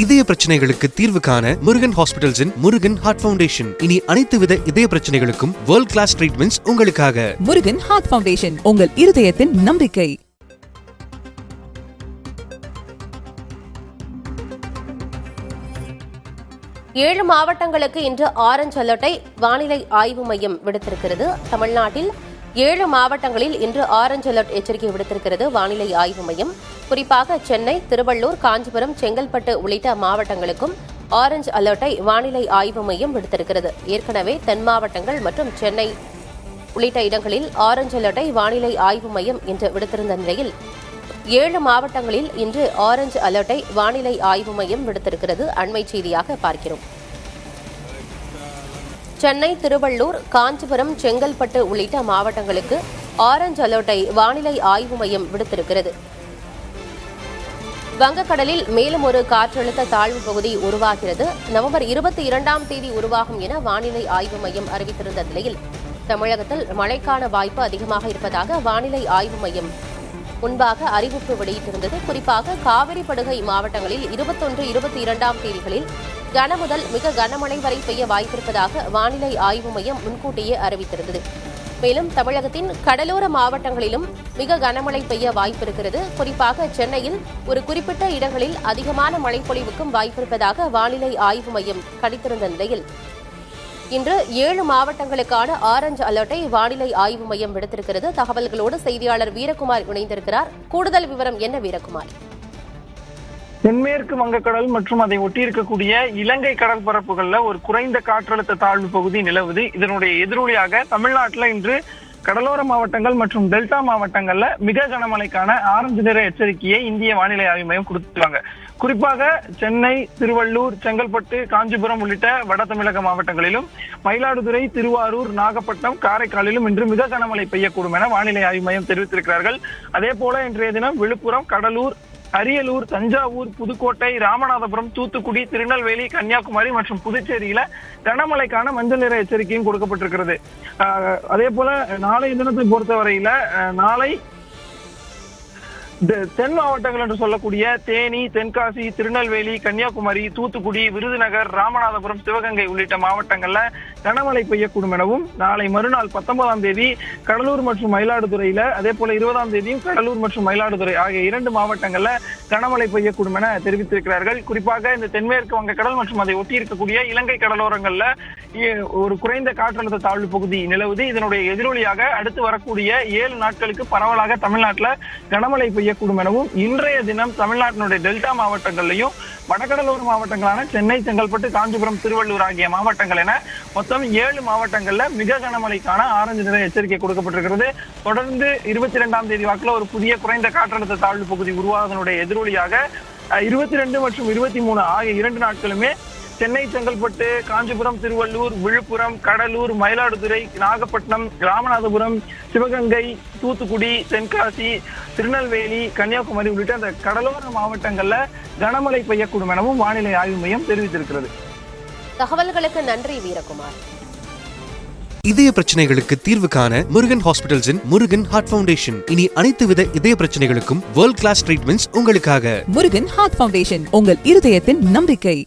இதய பிரச்சனைகளுக்கு தீர்வு காண முருகன் ஹாஸ்பிடல்ஸின் முருகன் ஹார்ட் ஃபவுண்டேஷன். இனி அனைத்து வித இதய பிரச்சனைகளுக்கும் வேர்ல்ட் கிளாஸ் ட்ரீட்மெண்ட்ஸ் உங்களுக்காக. முருகன் ஹார்ட் ஃபவுண்டேஷன், உங்கள் இருதயத்தின் நம்பிக்கை. ஏழு மாவட்டங்களுக்கு இன்று ஆரஞ்ச் அலர்ட்டை வானிலை ஆய்வு மையம் விடுத்திருக்கிறது. தமிழ்நாட்டில் 7 மாவட்டங்களில் இன்று ஆரஞ்ச் அலர்ட் எச்சரிக்கை விடுத்திருக்கிறது வானிலை ஆய்வு மையம். குறிப்பாக சென்னை, திருவள்ளூர், காஞ்சிபுரம், செங்கல்பட்டு உள்ளிட்ட மாவட்டங்களுக்கும் ஆரஞ்ச் அலர்ட்டை வானிலை ஆய்வு மையம் விடுத்திருக்கிறது. ஏற்கனவே தென் மாவட்டங்கள் மற்றும் சென்னை உள்ளிட்ட இடங்களில் ஆரஞ்ச் அலர்ட்டை வானிலை ஆய்வு மையம் இன்று விடுத்திருந்த நிலையில் 7 மாவட்டங்களில் இன்று ஆரஞ்ச் அலர்ட்டை வானிலை ஆய்வு மையம் விடுத்திருக்கிறது. அண்மை செய்தியாக பார்க்கிறோம். சென்னை, திருவள்ளூர், காஞ்சிபுரம், செங்கல்பட்டு உள்ளிட்ட மாவட்டங்களுக்கு ஆரஞ்ச் அலர்ட்டை வானிலை ஆய்வு மையம் விடுத்திருக்கிறது. வங்கக்கடலில் மேலும் ஒரு காற்றழுத்த தாழ்வு பகுதி உருவாகிறது. நவம்பர் 22ஆம் தேதி உருவாகும் என வானிலை ஆய்வு மையம் அறிவித்திருந்த நிலையில் தமிழகத்தில் மழைக்கான வாய்ப்பு அதிகமாக இருப்பதாக வானிலை ஆய்வு மையம் முன்பாக அறிவிப்பு வெளியிட்டிருந்தது. குறிப்பாக காவிரி படுகை மாவட்டங்களில் 21, 22ஆம் தேதிகளில் கனமுதல் மிக கனமழை வரை பெய்ய வாய்ப்பிருப்பதாக வானிலை ஆய்வு மையம் முன்கூட்டியே அறிவித்திருந்தது. மேலும் தமிழகத்தின் கடலோர மாவட்டங்களிலும் மிக கனமழை பெய்ய வாய்ப்பிருக்கிறது. குறிப்பாக சென்னையில் ஒரு குறிப்பிட்ட இடங்களில் அதிகமான மழைப்பொழிவுக்கும் வாய்ப்பிருப்பதாக வானிலை ஆய்வு மையம் கணித்திருந்த நிலையில் இன்று 7 மாவட்டங்களுக்கான ஆரஞ்ச் அலர்ட்டை வானிலை ஆய்வு மையம் விடுத்திருக்கிறது. தகவல்களோடு செய்தியாளர் வீரகுமார் இணைந்திருக்கிறார். கூடுதல் விவரம் என்ன வீரகுமார்? தென்மேற்கு வங்கக்கடல் மற்றும் அதை ஒட்டியிருக்கக்கூடிய இலங்கை கடல் பரப்புகள்ல ஒரு குறைந்த காற்றழுத்த தாழ்வு பகுதி நிலவுது. இதனுடைய எதிரொலியாக தமிழ்நாட்டில் இன்று கடலோர மாவட்டங்கள் மற்றும் டெல்டா மாவட்டங்கள்ல மிக கனமழைக்கான ஆரஞ்சு நிற எச்சரிக்கையை இந்திய வானிலை ஆய்வு மையம் கொடுத்துருக்காங்க. குறிப்பாக சென்னை, திருவள்ளூர், செங்கல்பட்டு, காஞ்சிபுரம் உள்ளிட்ட வட தமிழக மாவட்டங்களிலும் மயிலாடுதுறை, திருவாரூர், நாகப்பட்டினம், காரைக்காலிலும் இன்று மிக கனமழை பெய்யக்கூடும் என வானிலை ஆய்வு மையம் தெரிவித்திருக்கிறார்கள். அதே போல இன்றைய தினம் விழுப்புரம், கடலூர், அரியலூர், தஞ்சாவூர், புதுக்கோட்டை, ராமநாதபுரம், தூத்துக்குடி, திருநெல்வேலி, கன்னியாகுமரி மற்றும் புதுச்சேரியில கனமழைக்கான மஞ்சள் நிற எச்சரிக்கையும் கொடுக்கப்பட்டிருக்கிறது. அதே போல நாளைய தினத்தை பொறுத்தவரையில நாளை தென் மாவட்டங்கள் என்று சொல்லக்கூடிய தேனி, தென்காசி, திருநெல்வேலி, கன்னியாகுமரி, தூத்துக்குடி, விருதுநகர், ராமநாதபுரம், சிவகங்கை உள்ளிட்ட மாவட்டங்கள்ல கனமழை பெய்யக்கூடும் எனவும் நாளை மறுநாள் 19ஆம் தேதி கடலூர் மற்றும் மயிலாடுதுறையில, அதே போல 20ஆம் தேதியும் கடலூர் மற்றும் மயிலாடுதுறை ஆகிய 2 மாவட்டங்கள்ல கனமழை பெய்யக்கூடும் என தெரிவித்திருக்கிறார்கள். குறிப்பாக இந்த தென்மேற்கு வங்கக்கடல் மற்றும் அதை ஒட்டி இருக்கக்கூடிய இலங்கை கடலோரங்கள்ல ஒரு குறைந்த காற்றழுத்த தாழ்வு பகுதி நிலவுது. இதனுடைய எதிரொலியாக அடுத்து வரக்கூடிய 7 நாட்களுக்கு பரவலாக தமிழ்நாட்டில் கனமழை பெய்யக்கூடும் எனவும் இன்றைய தினம் தமிழ்நாட்டினுடைய டெல்டா மாவட்டங்களையும் வடகடலோர மாவட்டங்களான சென்னை, செங்கல்பட்டு, காஞ்சிபுரம், திருவள்ளூர் ஆகிய மாவட்டங்கள் என மொத்தம் 7 மாவட்டங்கள்ல மிக கனமழைக்கான ஆரஞ்சு நிற எச்சரிக்கை கொடுக்கப்பட்டிருக்கிறது. தொடர்ந்து 22ஆம் தேதி வாக்குல ஒரு புதிய குறைந்த காற்றழுத்த தாழ்வு பகுதி உருவாவதனுடைய எதிரொலியாக 22 மற்றும் 23 ஆகிய 2 நாட்களுமே சென்னை, செங்கல்பட்டு, காஞ்சிபுரம், திருவள்ளூர், விழுப்புரம், கடலூர், மயிலாடுதுறை, நாகப்பட்டினம், ராமநாதபுரம், சிவகங்கை, தூத்துக்குடி, தென்காசி, திருநெல்வேலி, கன்னியாகுமரி உள்ளிட்ட அந்த கடலோர மாவட்டங்கள்ல கனமழை பெய்யக்கூடும் எனவும் வானிலை ஆய்வு மையம் தெரிவித்திருக்கிறது. தகவல்களுக்கு நன்றி வீரகுமார். இதய பிரச்சனைகளுக்கு தீர்வு காண முருகன் ஹாஸ்பிடல்ஸின் முருகன் ஹார்ட் ஃபவுண்டேஷன். இனி அனைத்து வித இதய பிரச்சனைகளுக்கும் வேர்ல்ட் கிளாஸ் ட்ரீட்மெண்ட்ஸ் உங்களுக்காக. முருகன் ஹார்ட் ஃபவுண்டேஷன், உங்கள் இருதயத்தின் நம்பிக்கை.